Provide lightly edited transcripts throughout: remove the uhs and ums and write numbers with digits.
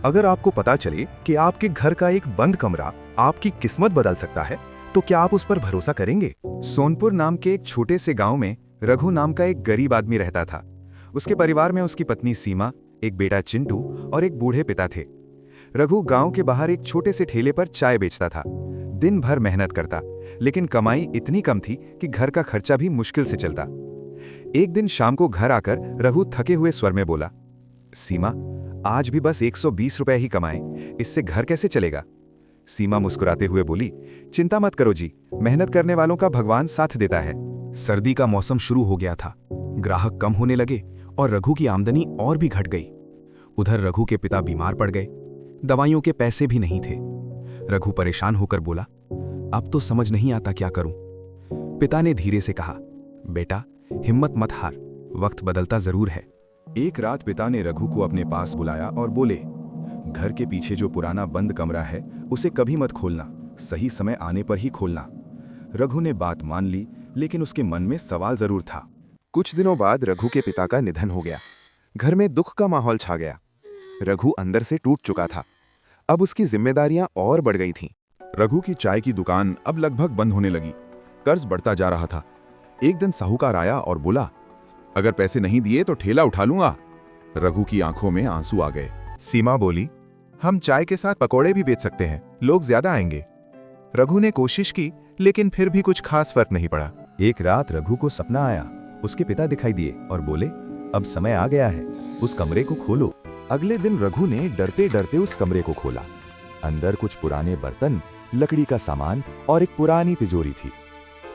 अगर आपको पता चले कि आपके घर का एक बंद कमरा आपकी किस्मत बदल सकता है, तो क्या आप उस पर भरोसा करेंगे? सोनपुर नाम के एक छोटे से गांव में रघु नाम का एक गरीब आदमी रहता था। उसके परिवार में उसकी पत्नी सीमा, एक बेटा चिंटू और एक बूढ़े पिता थे। रघु गांव के बाहर एक छोटे से ठेले पर चाय बेचता था। दिन भर मेहनत करता, लेकिन कमाई इतनी कम थी कि घर का खर्चा भी मुश्किल से चलता। एक दिन शाम को घर आकर रघु थके हुए स्वर में बोला, सीमा, आज भी बस 120 रुपए ही कमाए, इससे घर कैसे चलेगा? सीमा मुस्कुराते हुए बोली, चिंता मत करो जी, मेहनत करने वालों का भगवान साथ देता है। सर्दी का मौसम शुरू हो गया था। ग्राहक कम होने लगे और रघु की आमदनी और भी घट गई। उधर रघु के पिता बीमार पड़ गए। दवाइयों के पैसे भी नहीं थे। रघु परेशान होकर बोला, अब तो समझ नहीं आता क्या करूं। पिता ने धीरे से कहा, बेटा, हिम्मत मत हार, वक्त बदलता जरूर है। एक रात पिता ने रघु को अपने पास बुलाया और बोले, घर के पीछे जो पुराना बंद कमरा है उसे कभी मत खोलना, सही समय आने पर ही खोलना। रघु ने बात मान ली, लेकिन उसके मन में सवाल जरूर था। कुछ दिनों बाद रघु के पिता का निधन हो गया। घर में दुख का माहौल छा गया। रघु अंदर से टूट चुका था। अब उसकी जिम्मेदारियां और बढ़ गई थीं। रघु की चाय की दुकान अब लगभग बंद होने लगी। कर्ज बढ़ता जा रहा था। एक दिन साहूकार आया और बोला, अगर पैसे नहीं दिए तो ठेला उठा लूंगा। रघु की आंखों में आंसू आ गए। सीमा बोली, हम चाय के साथ पकौड़े भी बेच सकते हैं, लोग ज्यादा आएंगे। रघु ने कोशिश की, लेकिन फिर भी कुछ खास फर्क नहीं पड़ा। एक रात रघु को सपना आया। उसके पिता दिखाई दिए और बोले, अब समय आ गया है, उस कमरे को खोलो। अगले दिन रघु ने डरते डरते उस कमरे को खोला। अंदर कुछ पुराने बर्तन, लकड़ी का सामान और एक पुरानी तिजोरी थी।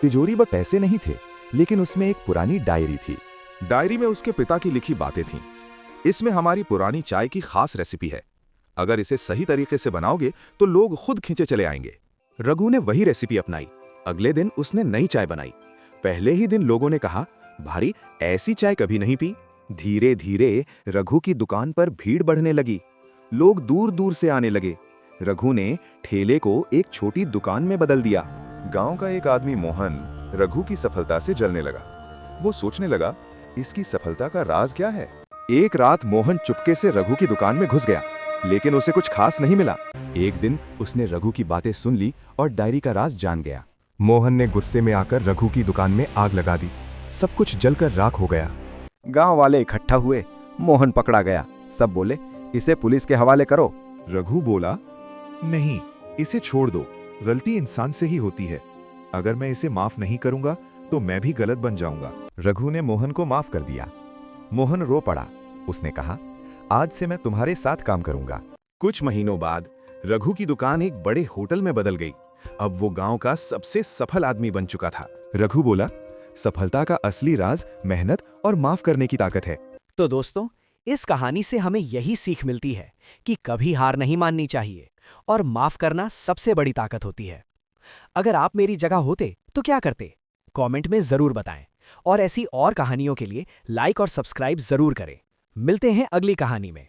तिजोरी पर पैसे नहीं थे, लेकिन उसमें एक पुरानी डायरी थी। डायरी में उसके पिता की लिखी बातें थीं। इसमें हमारी पुरानी चाय की खास रेसिपी है। अगर इसे सही तरीके से बनाओगे तो लोग खुद खींचे चले आएंगे। रघु ने वही रेसिपी अपनाई। अगले दिन उसने नई चाय बनाई। पहले ही दिन लोगों ने कहा, भारी, ऐसी चाय कभी नहीं पी। धीरे धीरे रघु की दुकान पर भीड़ बढ़ने लगी। लोग दूर दूर से आने लगे। रघु ने ठेले को एक छोटी दुकान में बदल दिया। गांव का एक आदमी मोहन रघु की सफलता से जलने लगा। वो सोचने लगा, इसकी सफलता का राज क्या है? एक रात मोहन चुपके से रघु की दुकान में घुस गया, लेकिन उसे कुछ खास नहीं मिला। एक दिन उसने रघु की बातें सुन ली और डायरी का राज जान गया। मोहन ने गुस्से में आकर रघु की दुकान में आग लगा दी। सब कुछ जलकर राख हो गया। गांव वाले इकट्ठा हुए। मोहन पकड़ा गया। सब बोले, इसे पुलिस के हवाले करो। रघु बोला, नहीं, इसे छोड़ दो, गलती इंसान से ही होती है। अगर मैं इसे माफ नहीं करूंगा तो मैं भी गलत बन जाऊंगा। रघु ने मोहन को माफ कर दिया। मोहन रो पड़ा। उसने कहा, आज से मैं तुम्हारे साथ काम करूंगा। कुछ महीनों बाद रघु की दुकान एक बड़े होटल में बदल गई। अब वो गांव का सबसे सफल आदमी बन चुका था। रघु बोला, सफलता का असली राज मेहनत और माफ करने की ताकत है। तो दोस्तों, इस कहानी से हमें यही सीख मिलती है कि कभी हार नहीं माननी चाहिए और माफ करना सबसे बड़ी ताकत होती है। अगर आप मेरी जगह होते तो क्या करते? कमेंट में जरूर बताएं और ऐसी और कहानियों के लिए लाइक और सब्सक्राइब जरूर करें। मिलते हैं अगली कहानी में।